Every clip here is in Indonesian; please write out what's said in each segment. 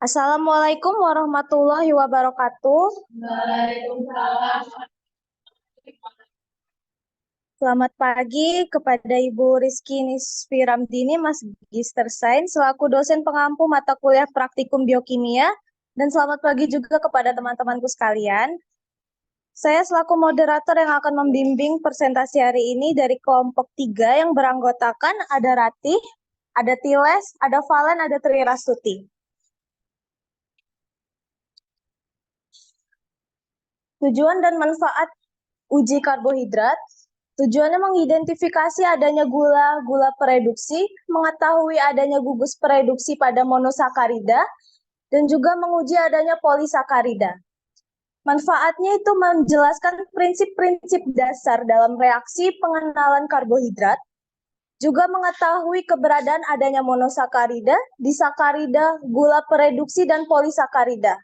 Assalamualaikum warahmatullahi wabarakatuh. Waalaikumsalam. Selamat pagi kepada Ibu Rizky Nisfi Ramdini, Magister Sains, selaku dosen pengampu mata kuliah Praktikum Biokimia, dan selamat pagi juga kepada teman-temanku sekalian. Saya selaku moderator yang akan membimbing presentasi hari ini dari kelompok 3 yang beranggotakan ada Ratih, ada Tiles, ada Valen, ada Tri Rastuti. Tujuan dan manfaat uji karbohidrat. Tujuannya mengidentifikasi adanya gula pereduksi, mengetahui adanya gugus pereduksi pada monosakarida, dan juga menguji adanya polisakarida. Manfaatnya itu menjelaskan prinsip-prinsip dasar dalam reaksi pengenalan karbohidrat, juga mengetahui keberadaan adanya monosakarida, disakarida, gula pereduksi, dan polisakarida.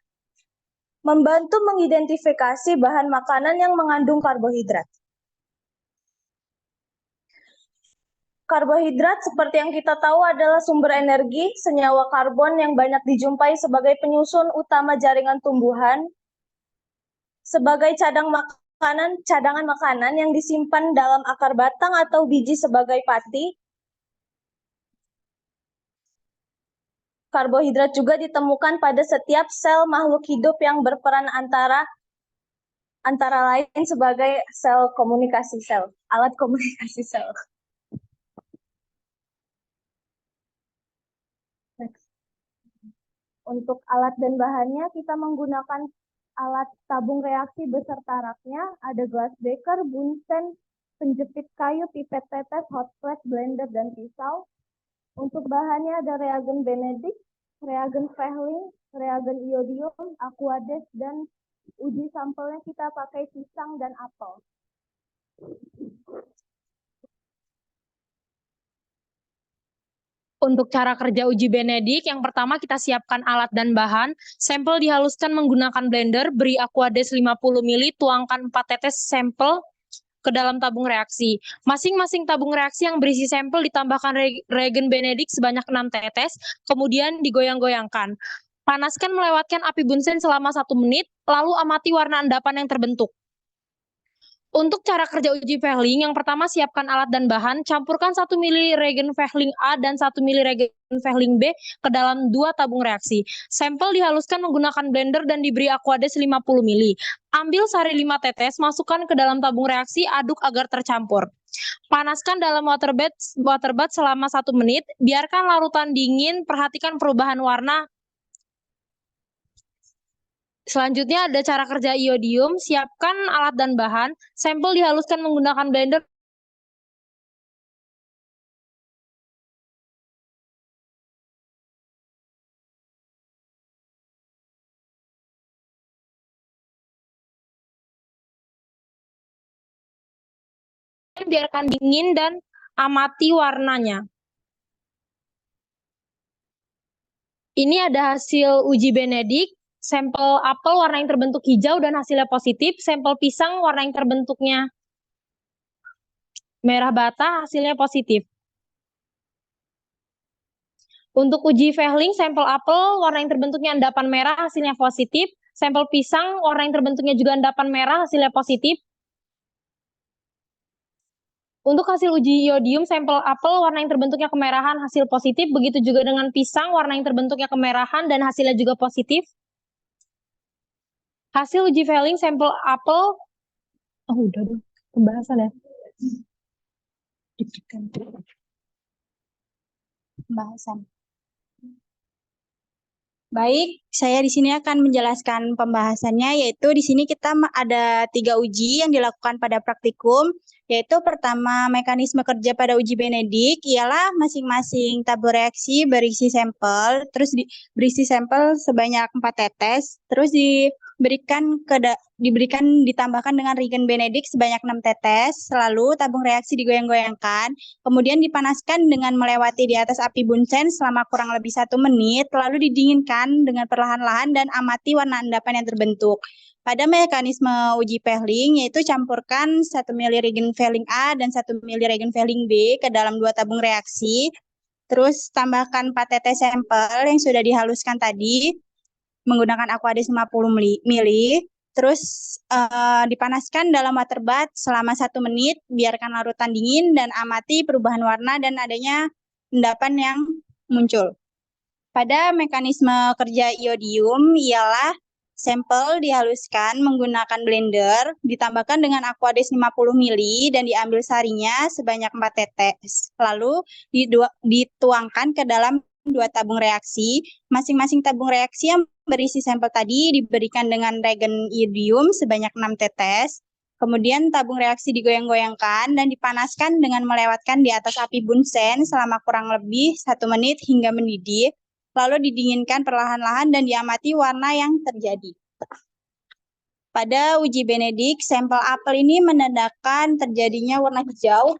Membantu mengidentifikasi bahan makanan yang mengandung karbohidrat. Karbohidrat seperti yang kita tahu adalah sumber energi, senyawa karbon yang banyak dijumpai sebagai penyusun utama jaringan tumbuhan, sebagai cadangan makanan yang disimpan dalam akar batang atau biji sebagai pati. Karbohidrat juga ditemukan pada setiap sel makhluk hidup yang berperan antara lain sebagai alat komunikasi sel. Untuk alat dan bahannya, kita menggunakan alat tabung reaksi beserta raknya, ada glass beaker, bunsen, penjepit kayu, pipet tetes, hot plate, blender, dan pisau. Untuk bahannya ada reagen Benedict, reagen Fehling, reagen iodium, aquades, dan uji sampelnya kita pakai pisang dan apel. Untuk cara kerja uji Benedict, yang pertama kita siapkan alat dan bahan. Sampel dihaluskan menggunakan blender, beri aquades 50 ml, tuangkan 4 tetes sampel ke dalam tabung reaksi. Masing-masing tabung reaksi yang berisi sampel ditambahkan reagen Benedict sebanyak 6 tetes, kemudian digoyang-goyangkan. Panaskan melewatkan api bunsen selama 1 menit, lalu amati warna endapan yang terbentuk. Untuk cara kerja uji Fehling, yang pertama siapkan alat dan bahan, campurkan 1 ml reagen Fehling A dan 1 ml reagen Fehling B ke dalam 2 tabung reaksi. Sampel dihaluskan menggunakan blender dan diberi aquades 50 ml. Ambil sari 5 tetes, masukkan ke dalam tabung reaksi, aduk agar tercampur. Panaskan dalam water bath selama 1 menit, biarkan larutan dingin, perhatikan perubahan warna. Selanjutnya ada cara kerja iodium, siapkan alat dan bahan, sampel dihaluskan menggunakan blender, biarkan dingin dan amati warnanya. Ini ada hasil uji Benedict, sampel apel warna yang terbentuk hijau dan hasilnya positif, sampel pisang warna yang terbentuknya merah bata, hasilnya positif. Untuk uji Fehling, sampel apel warna yang terbentuknya endapan merah, hasilnya positif, sampel pisang warna yang terbentuknya juga endapan merah, hasilnya positif. Untuk hasil uji iodium, sampel apel warna yang terbentuknya kemerahan, hasil positif. Begitu juga dengan pisang, warna yang terbentuknya kemerahan dan hasilnya juga positif. Hasil uji Fehling, sampel apel, udah dong, pembahasan ya. Pembahasan. Baik, saya di sini akan menjelaskan pembahasannya, yaitu di sini kita ada 3 uji yang dilakukan pada praktikum, yaitu pertama mekanisme kerja pada uji Benedict ialah masing-masing tabung reaksi berisi sampel, terus berisi sampel sebanyak 4 tetes, terus ditambahkan dengan reagen Benedict sebanyak 6 tetes, lalu tabung reaksi digoyang-goyangkan, kemudian dipanaskan dengan melewati di atas api bunsen selama kurang lebih 1 menit, lalu didinginkan dengan perlahan-lahan dan amati warna endapan yang terbentuk. Pada mekanisme uji Fehling, yaitu campurkan 1 ml reagen Fehling A dan 1 ml reagen Fehling B ke dalam 2 tabung reaksi, terus tambahkan 4 tetes sampel yang sudah dihaluskan tadi, menggunakan Aquades 50 mili. Terus dipanaskan dalam water bath selama 1 menit, biarkan larutan dingin dan amati perubahan warna dan adanya endapan yang muncul. Pada mekanisme kerja iodium ialah sampel dihaluskan menggunakan blender, ditambahkan dengan Aquades 50 mili dan diambil sarinya sebanyak 4 tetes. Lalu dituangkan ke dalam 2 tabung reaksi. Masing-masing tabung reaksi yang berisi sampel tadi diberikan dengan reagen iodium sebanyak 6 tetes. Kemudian tabung reaksi digoyang-goyangkan dan dipanaskan dengan melewatkan di atas api Bunsen selama kurang lebih 1 menit hingga mendidih. Lalu didinginkan perlahan-lahan dan diamati warna yang terjadi. Pada uji Benedict, sampel apel ini menandakan terjadinya warna hijau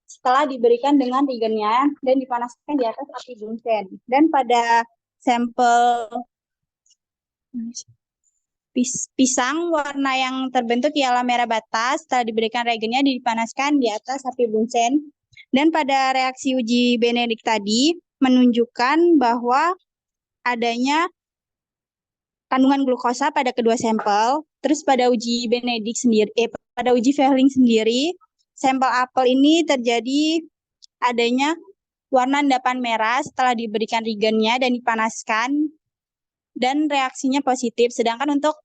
setelah diberikan dengan reagennya dan dipanaskan di atas api Bunsen. Dan pada sampel pisang, warna yang terbentuk ialah merah bata setelah diberikan reagennya dipanaskan di atas api Bunsen. Dan pada reaksi uji Benedict tadi menunjukkan bahwa adanya kandungan glukosa pada kedua sampel. Terus pada uji Benedict sendiri, pada uji Fehling sendiri, sampel apel ini terjadi adanya warna endapan merah setelah diberikan reagennya dan dipanaskan dan reaksinya positif. Sedangkan untuk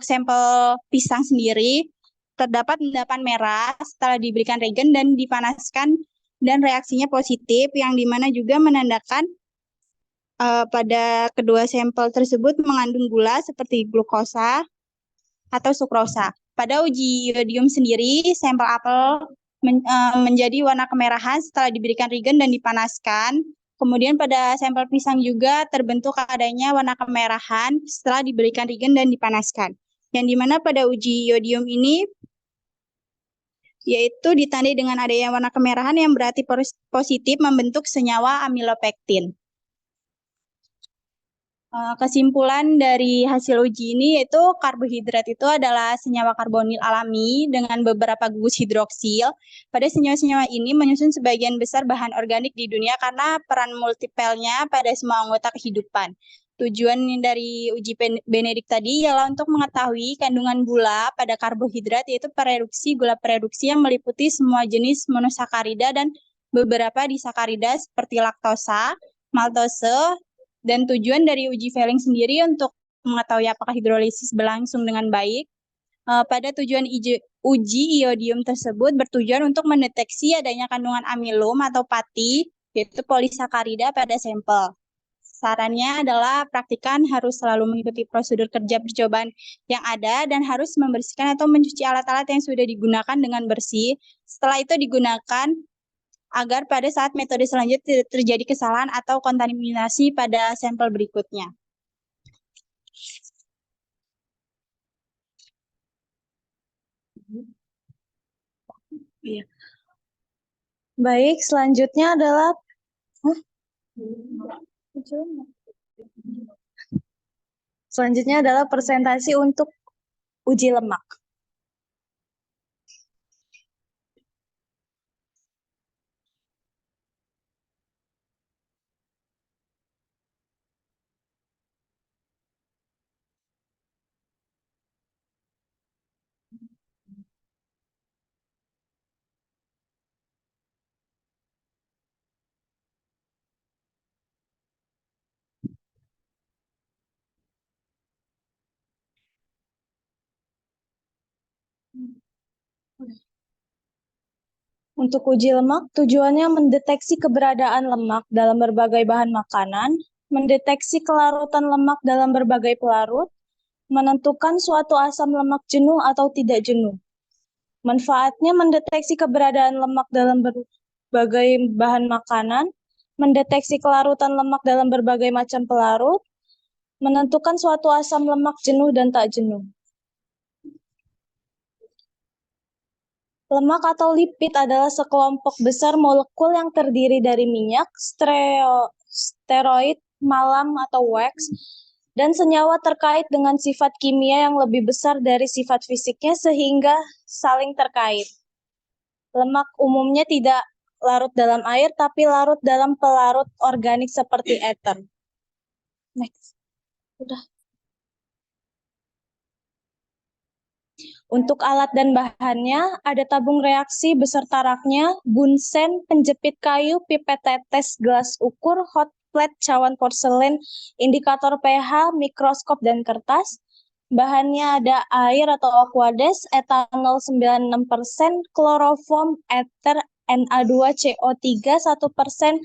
sampel pisang sendiri terdapat endapan merah setelah diberikan reagen dan dipanaskan dan reaksinya positif, yang dimana juga menandakan pada kedua sampel tersebut mengandung gula seperti glukosa atau sukrosa. Pada uji iodium sendiri, sampel apel menjadi warna kemerahan setelah diberikan reagen dan dipanaskan. Kemudian pada sampel pisang juga terbentuk adanya warna kemerahan setelah diberikan reagen dan dipanaskan. Yang dimana pada uji iodium ini yaitu ditandai dengan adanya warna kemerahan yang berarti positif membentuk senyawa amilopektin. Kesimpulan dari hasil uji ini yaitu karbohidrat itu adalah senyawa karbonil alami dengan beberapa gugus hidroksil. Pada senyawa-senyawa ini menyusun sebagian besar bahan organik di dunia karena peran multipelnya pada semua anggota kehidupan. Tujuan dari uji Benedict tadi ialah untuk mengetahui kandungan gula pada karbohidrat, yaitu pereduksi gula pereduksi yang meliputi semua jenis monosakarida dan beberapa disakarida seperti laktosa, maltose. Dan tujuan dari uji Fehling sendiri untuk mengetahui apakah hidrolisis berlangsung dengan baik. Pada tujuan uji iodium tersebut bertujuan untuk mendeteksi adanya kandungan amilum atau pati, yaitu polisakarida pada sampel. Sarannya adalah praktikan harus selalu mengikuti prosedur kerja percobaan yang ada dan harus membersihkan atau mencuci alat-alat yang sudah digunakan dengan bersih. Setelah itu digunakan agar pada saat metode selanjutnya tidak terjadi kesalahan atau kontaminasi pada sampel berikutnya. Baik, selanjutnya adalah presentasi untuk uji lemak. Untuk uji lemak, tujuannya mendeteksi keberadaan lemak dalam berbagai bahan makanan, mendeteksi kelarutan lemak dalam berbagai pelarut, menentukan suatu asam lemak jenuh atau tidak jenuh. Manfaatnya mendeteksi keberadaan lemak dalam berbagai bahan makanan, mendeteksi kelarutan lemak dalam berbagai macam pelarut, menentukan suatu asam lemak jenuh dan tak jenuh. Lemak atau lipid adalah sekelompok besar molekul yang terdiri dari minyak, steroid, malam atau wax, dan senyawa terkait dengan sifat kimia yang lebih besar dari sifat fisiknya sehingga saling terkait. Lemak umumnya tidak larut dalam air, tapi larut dalam pelarut organik seperti ether. Next. Udah. Untuk alat dan bahannya, ada tabung reaksi beserta raknya, bunsen, penjepit kayu, pipet tetes, gelas ukur, hot plate, cawan porselen, indikator pH, mikroskop, dan kertas. Bahannya ada air atau aquades, etanol 96%, kloroform, ether, Na2CO3 1%,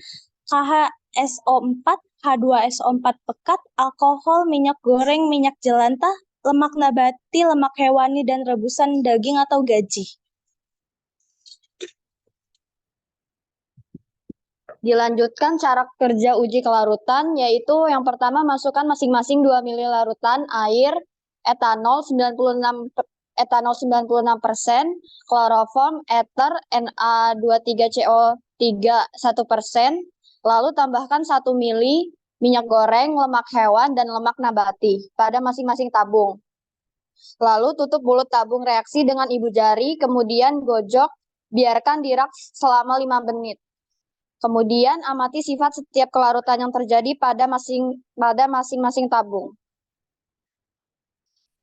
KHSO4, H2SO4 pekat, alkohol, minyak goreng, minyak jelantah, lemak nabati, lemak hewani, dan rebusan daging atau gaji. Dilanjutkan cara kerja uji kelarutan, yaitu yang pertama masukkan masing-masing 2 ml larutan air, etanol 96%, kloroform, ether, Na23CO3 1%, lalu tambahkan 1 ml minyak goreng, lemak hewan, dan lemak nabati pada masing-masing tabung. Lalu tutup mulut tabung reaksi dengan ibu jari, kemudian gojok, biarkan di rak selama 5 menit. Kemudian amati sifat setiap kelarutan yang terjadi pada masing-masing tabung.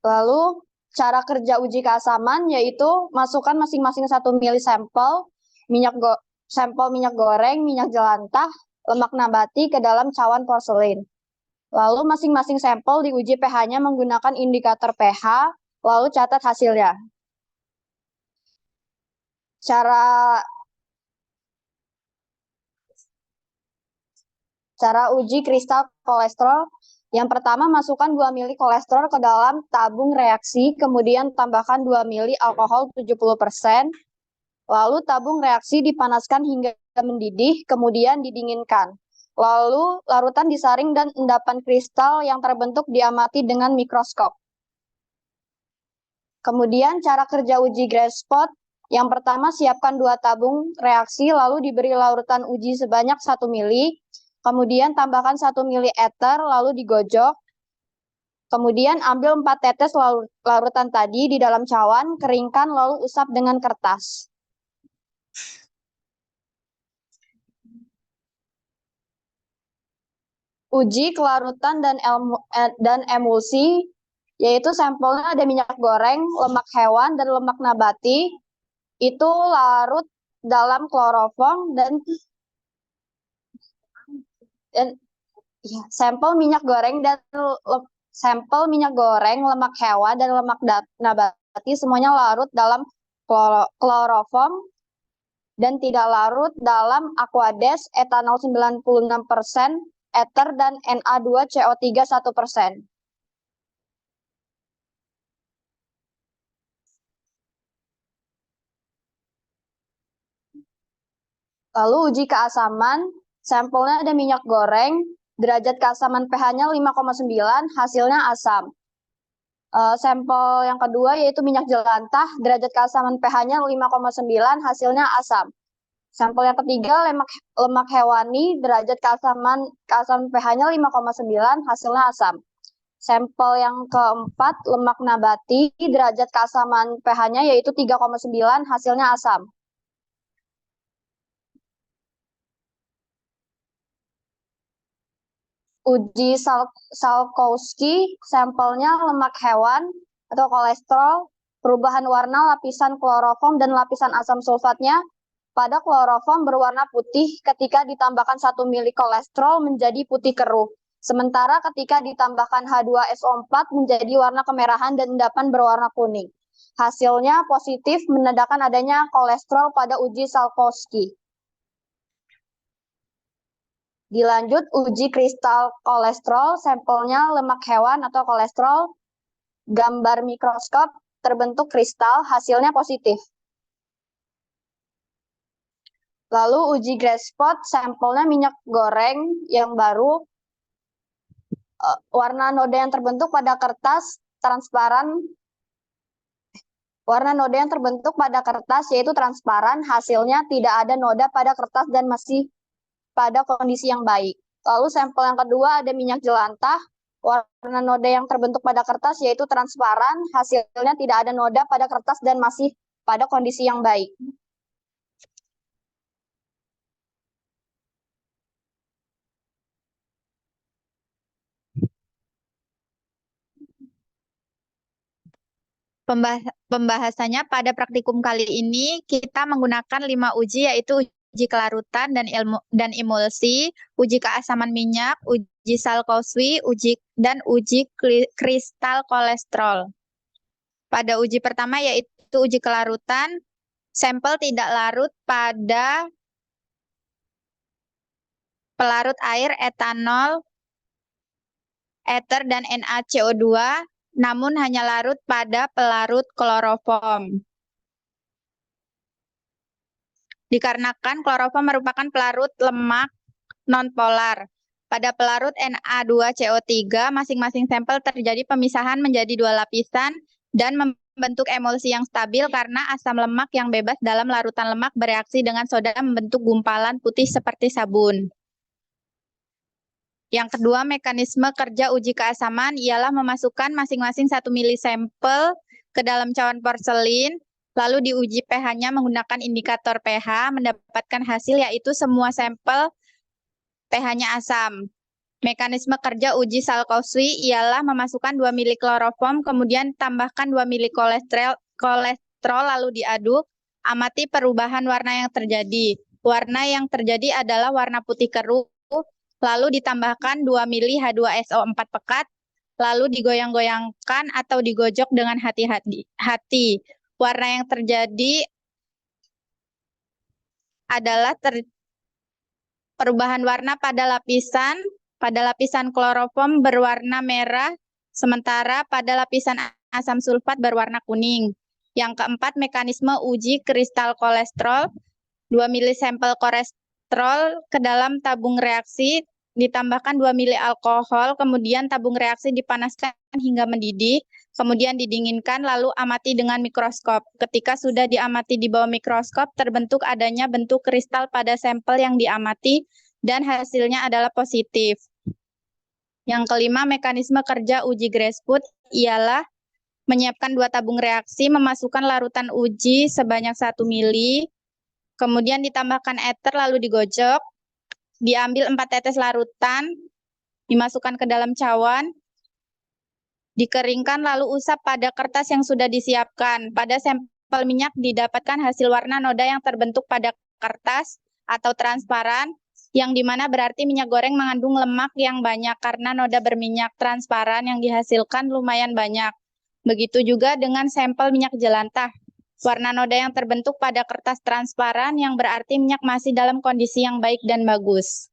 Lalu cara kerja uji keasaman yaitu masukkan masing-masing 1 ml sampel minyak goreng, minyak jelantah, lemak nabati ke dalam cawan porselen. Lalu masing-masing sampel diuji pH-nya menggunakan indikator pH, lalu catat hasilnya. Cara uji kristal kolesterol, yang pertama masukkan 2 ml kolesterol ke dalam tabung reaksi, kemudian tambahkan 2 ml alkohol 70%, lalu tabung reaksi dipanaskan hingga mendidih, kemudian didinginkan. Lalu larutan disaring dan endapan kristal yang terbentuk diamati dengan mikroskop. Kemudian cara kerja uji Grasspot, yang pertama siapkan 2 tabung reaksi, lalu diberi larutan uji sebanyak 1 ml, kemudian tambahkan 1 ml ether, lalu digojok. Kemudian ambil 4 tetes larutan tadi di dalam cawan, keringkan, lalu usap dengan kertas. Uji kelarutan dan emulsi, yaitu sampelnya ada minyak goreng, lemak hewan, dan lemak nabati. Itu larut dalam kloroform dan ya, sampel minyak goreng, lemak hewan, dan lemak nabati semuanya larut dalam kloroform dan tidak larut dalam aquades, etanol 96%, ether, dan Na2CO3 1%. Lalu uji keasaman, sampelnya ada minyak goreng, derajat keasaman pH-nya 5,9, hasilnya asam. Sampel yang kedua yaitu minyak jelantah, derajat keasaman pH-nya 5,9, hasilnya asam. Sampel yang ketiga lemak hewani, derajat keasaman pH-nya 5,9, hasilnya asam. Sampel yang keempat lemak nabati, derajat keasaman pH-nya yaitu 3,9, hasilnya asam. Uji Salkowski, sampelnya lemak hewan atau kolesterol, perubahan warna lapisan kloroform dan lapisan asam sulfatnya. Pada kloroform berwarna putih ketika ditambahkan 1 ml kolesterol menjadi putih keruh. Sementara ketika ditambahkan H2SO4 menjadi warna kemerahan dan endapan berwarna kuning. Hasilnya positif menandakan adanya kolesterol pada uji Salkowski. Dilanjut uji kristal kolesterol, sampelnya lemak hewan atau kolesterol, gambar mikroskop terbentuk kristal, hasilnya positif. Lalu uji Grasspot, sampelnya minyak goreng yang baru, warna noda yang terbentuk pada kertas transparan, yaitu transparan, hasilnya tidak ada noda pada kertas dan masih pada kondisi yang baik. Lalu sampel yang kedua ada minyak jelantah, warna noda yang terbentuk pada kertas yaitu transparan, hasilnya tidak ada noda pada kertas dan masih pada kondisi yang baik. Pembahasannya pada praktikum kali ini kita menggunakan 5 uji, yaitu uji kelarutan dan emulsi, uji keasaman minyak, uji Salkowski, dan uji kristal kolesterol. Pada uji pertama yaitu uji kelarutan, sampel tidak larut pada pelarut air, etanol, ether, dan NaCO2, namun hanya larut pada pelarut kloroform. Dikarenakan kloroform merupakan pelarut lemak nonpolar. Pada pelarut Na2CO3, masing-masing sampel terjadi pemisahan menjadi 2 lapisan dan membentuk emulsi yang stabil karena asam lemak yang bebas dalam larutan lemak bereaksi dengan soda membentuk gumpalan putih seperti sabun. Yang kedua, mekanisme kerja uji keasaman ialah memasukkan masing-masing 1 mili sampel ke dalam cawan porselin, lalu diuji pH-nya menggunakan indikator pH, mendapatkan hasil yaitu semua sampel pH-nya asam. Mekanisme kerja uji Salkowski ialah memasukkan 2 mili kloroform, kemudian tambahkan 2 mili kolesterol, lalu diaduk, amati perubahan warna yang terjadi. Warna yang terjadi adalah warna putih keruh, lalu ditambahkan 2 mili H2SO4 pekat, lalu digoyang-goyangkan atau digojok dengan hati-hati. Warna yang terjadi adalah perubahan warna pada lapisan kloroform berwarna merah, sementara pada lapisan asam sulfat berwarna kuning. Yang keempat, mekanisme uji kristal kolesterol. 2 mili sampel kolesterol ke dalam tabung reaksi, ditambahkan 2 mili alkohol, kemudian tabung reaksi dipanaskan hingga mendidih, kemudian didinginkan, lalu amati dengan mikroskop. Ketika sudah diamati di bawah mikroskop, terbentuk adanya bentuk kristal pada sampel yang diamati, dan hasilnya adalah positif. Yang kelima, mekanisme kerja uji Grassfood ialah menyiapkan 2 tabung reaksi, memasukkan larutan uji sebanyak 1 mili, kemudian ditambahkan ether lalu digojok, diambil 4 tetes larutan, dimasukkan ke dalam cawan, dikeringkan lalu usap pada kertas yang sudah disiapkan. Pada sampel minyak didapatkan hasil warna noda yang terbentuk pada kertas atau transparan, yang dimana berarti minyak goreng mengandung lemak yang banyak karena noda berminyak transparan yang dihasilkan lumayan banyak. Begitu juga dengan sampel minyak jelantah. Warna noda yang terbentuk pada kertas transparan yang berarti minyak masih dalam kondisi yang baik dan bagus.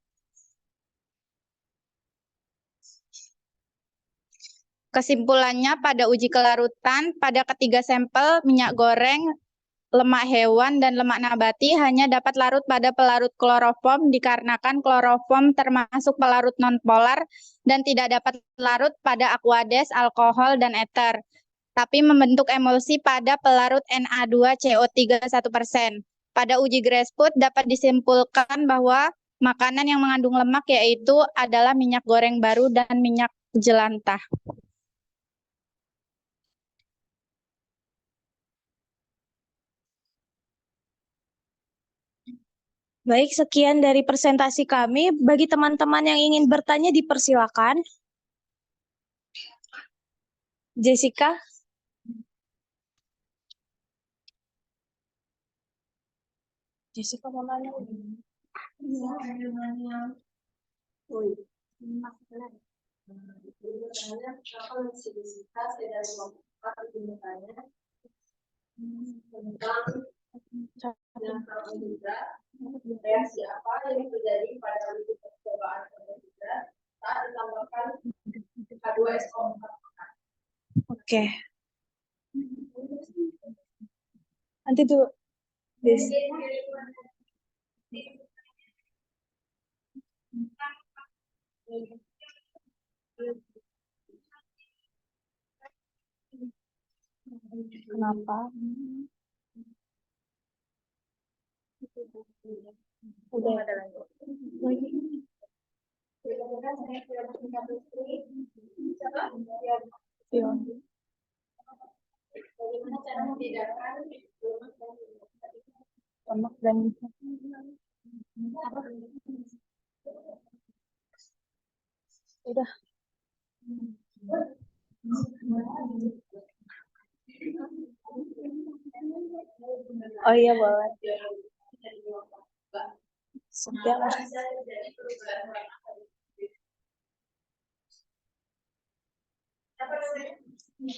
Kesimpulannya, pada uji kelarutan, pada ketiga sampel minyak goreng, lemak hewan, dan lemak nabati hanya dapat larut pada pelarut kloroform dikarenakan kloroform termasuk pelarut nonpolar dan tidak dapat larut pada aqueous, alkohol, dan ether, tapi membentuk emulsi pada pelarut Na2CO3 1%. Pada uji Grassfood dapat disimpulkan bahwa makanan yang mengandung lemak yaitu adalah minyak goreng baru dan minyak jelantah. Baik, sekian dari presentasi kami. Bagi teman-teman yang ingin bertanya, dipersilakan. Jessica? Jessica mau nanya. Reaksi apa yang terjadi pada uji percobaan karbohidrat saat ditambahkan H2SO4. Oke. Nanti tuh kenapa? Udah ada lagi. Bagaimana cara membedakan lemak dan udah. Oh iya boleh. Setia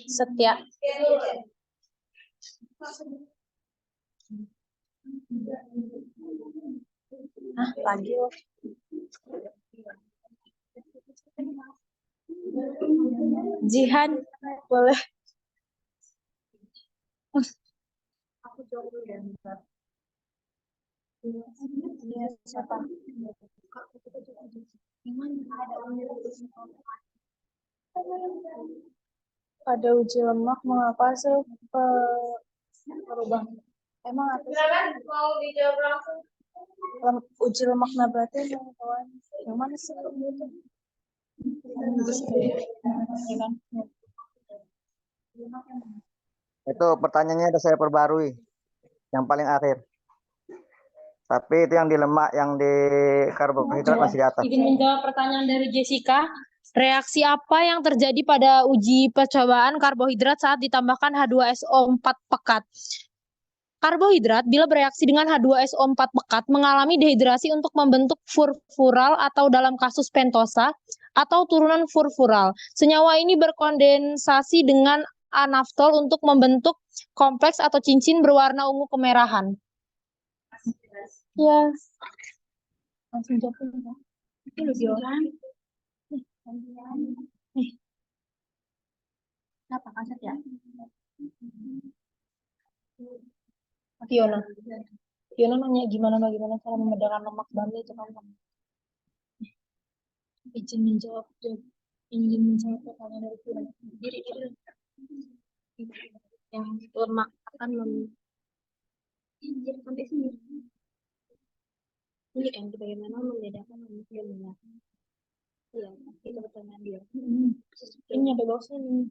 Setia. Pagi. Jihan boleh. Aku jawab dulu ya. Iya, siapa? Pada uji lemak mengapa sih perubahan? Emang apa sih? Mau dijawab langsung? Uji lemak nabati yang mana sih itu? Itu pertanyaannya udah saya perbarui. Yang paling akhir. Tapi itu yang di lemak, yang di karbohidrat masih di atas. Izin menjawab pertanyaan dari Jessica. Reaksi apa yang terjadi pada uji percobaan karbohidrat saat ditambahkan H2SO4 pekat? Karbohidrat bila bereaksi dengan H2SO4 pekat mengalami dehidrasi untuk membentuk furfural atau dalam kasus pentosa atau turunan furfural. Senyawa ini berkondensasi dengan anaftol untuk membentuk kompleks atau cincin berwarna ungu kemerahan. Ya. Langsung jawab dulu. Ini lebih orang. Nih. Kenapa kaset ya? Fiona nanya bagaimana cara membedakan lemak banda itu kan. Izin menjawab pertanyaan dari Fiona. Diri yang lemak akan sampai sini. Ini kan bagaimana membedakan lemak dan minyak. Iya, itu pertanyaan dia. Ini nyampe bawah sini.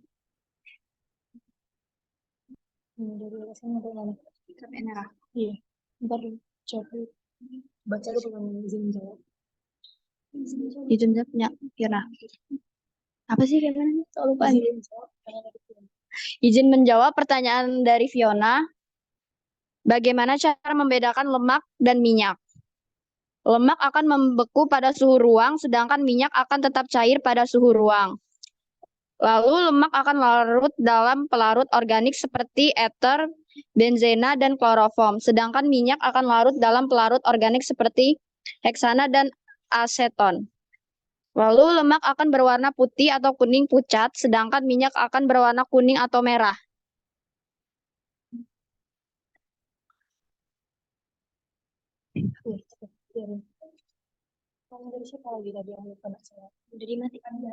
Dari atas sini sampai mana? Sampai merah. Iya. Ntar coba baca dulu pertanyaan izin menjawab. Izin jawabnya, Fiona. Apa sih gimana? Soal lupa. Izin menjawab pertanyaan dari Fiona. Bagaimana cara membedakan lemak dan minyak? Lemak akan membeku pada suhu ruang, sedangkan minyak akan tetap cair pada suhu ruang. Lalu lemak akan larut dalam pelarut organik seperti ether, benzena, dan kloroform, sedangkan minyak akan larut dalam pelarut organik seperti heksana dan aseton. Lalu lemak akan berwarna putih atau kuning pucat, sedangkan minyak akan berwarna kuning atau merah. Dari siapa lagi tadi yang lupa saya? Udah dimatikan ya?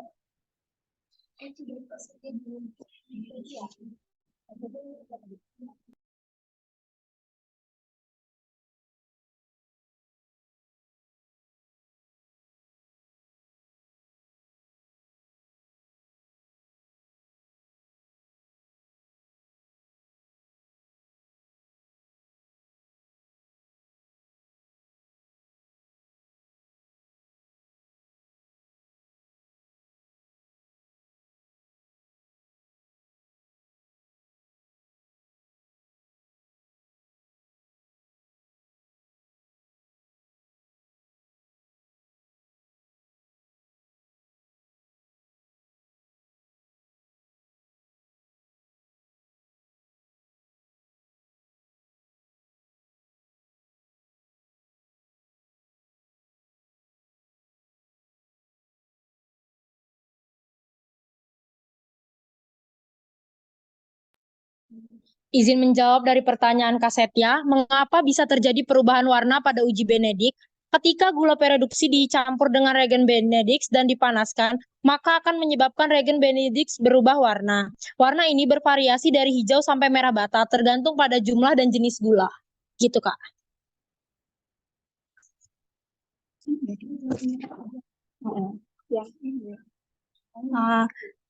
Izin menjawab dari pertanyaan Kasetya, mengapa bisa terjadi perubahan warna pada uji Benedict? Ketika gula pereduksi dicampur dengan reagen Benedict dan dipanaskan, maka akan menyebabkan reagen Benedict berubah warna. Warna ini bervariasi dari hijau sampai merah bata, tergantung pada jumlah dan jenis gula. Gitu, Kak.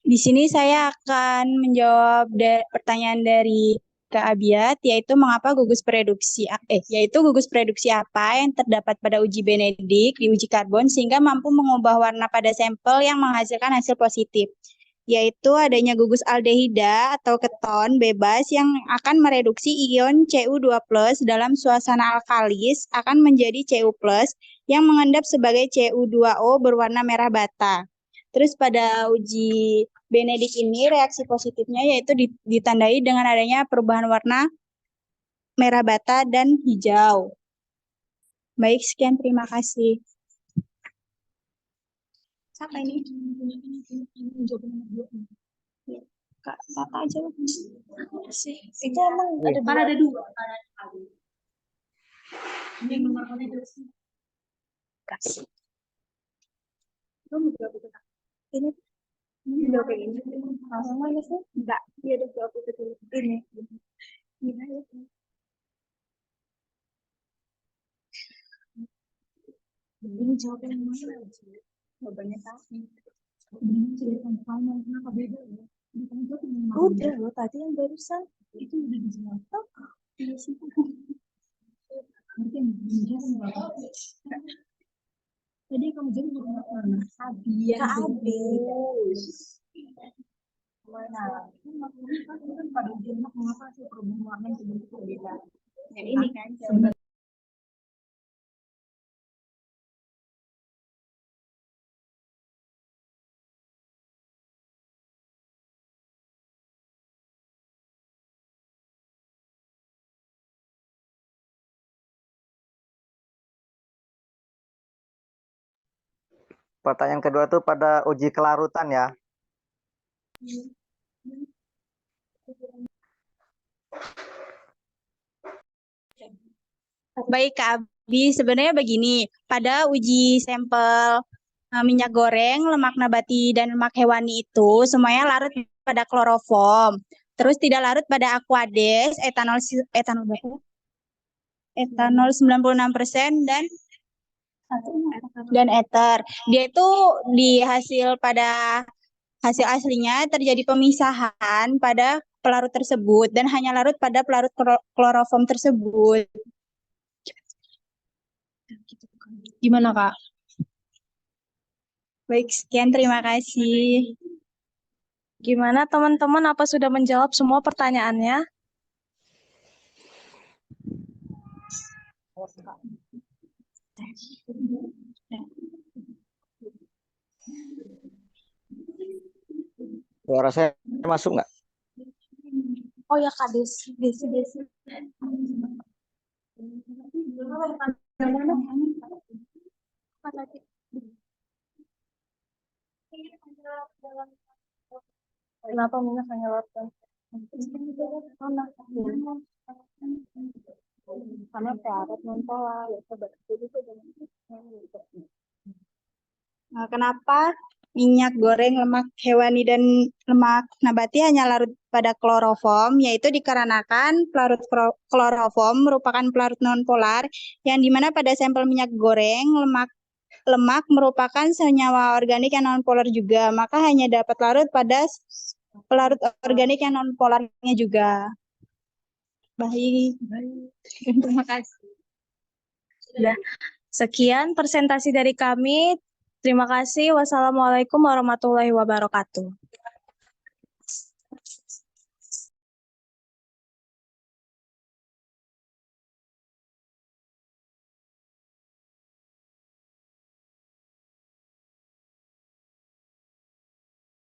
Di sini saya akan menjawab pertanyaan dari Kak Abiat, yaitu gugus produksi apa yang terdapat pada uji Benedict di uji karbon sehingga mampu mengubah warna pada sampel yang menghasilkan hasil positif. yaitu adanya gugus aldehida atau keton bebas yang akan mereduksi ion Cu2+ dalam suasana alkalis akan menjadi Cu+ yang mengendap sebagai Cu2O berwarna merah bata. Terus pada uji Benedik ini reaksi positifnya yaitu ditandai dengan adanya perubahan warna merah bata dan hijau. Baik, sekian, terima kasih. Siapa ini? Ya, Kak Tata aja. Itu emang ada Kan ada dua. Yang nomor kasih. Ini jawab yang ini. Mana sih? Enggak, dia ada jawab itu dulu. Ini. Ini aja. Ini jawab yang mana? Jawabannya tadi. Kenapa beda ya? Udah loh, tadi yang barusan. Itu udah dijawab. Iya sih. Tadi kamu jadi mana? Sabian. Kak Abis. Mana? Kan pada ujian mengapa sih perubahan warna yang bentuk berbeda? Yang ini kan jawaban. Pertanyaan kedua tuh pada uji kelarutan ya. Baik, Kak Abi. Sebenarnya begini, pada uji sampel minyak goreng, lemak nabati, dan lemak hewani itu semuanya larut pada kloroform. Terus tidak larut pada aquades, etanol berapa? Etanol 96% dan ether. Dia itu di pada hasil aslinya terjadi pemisahan pada pelarut tersebut dan hanya larut pada pelarut kloroform tersebut. Gimana, Kak? Baik, sekian, terima kasih. Gimana teman-teman? Apa sudah menjawab semua pertanyaannya? Suara saya masuk nggak? Oh ya Kak Desi. Desi. Kenapa minus hanya 8? Karena pelarut non-polar ya sobat. Kenapa minyak goreng, lemak hewani, dan lemak nabati hanya larut pada kloroform? Yaitu dikarenakan pelarut kloroform merupakan pelarut nonpolar yang dimana pada sampel minyak goreng, lemak merupakan senyawa organik yang nonpolar juga. Maka hanya dapat larut pada pelarut organik yang nonpolarnya juga. Baik. Terima kasih. Ya. Sekian presentasi dari kami. Terima kasih. Wassalamualaikum warahmatullahi wabarakatuh.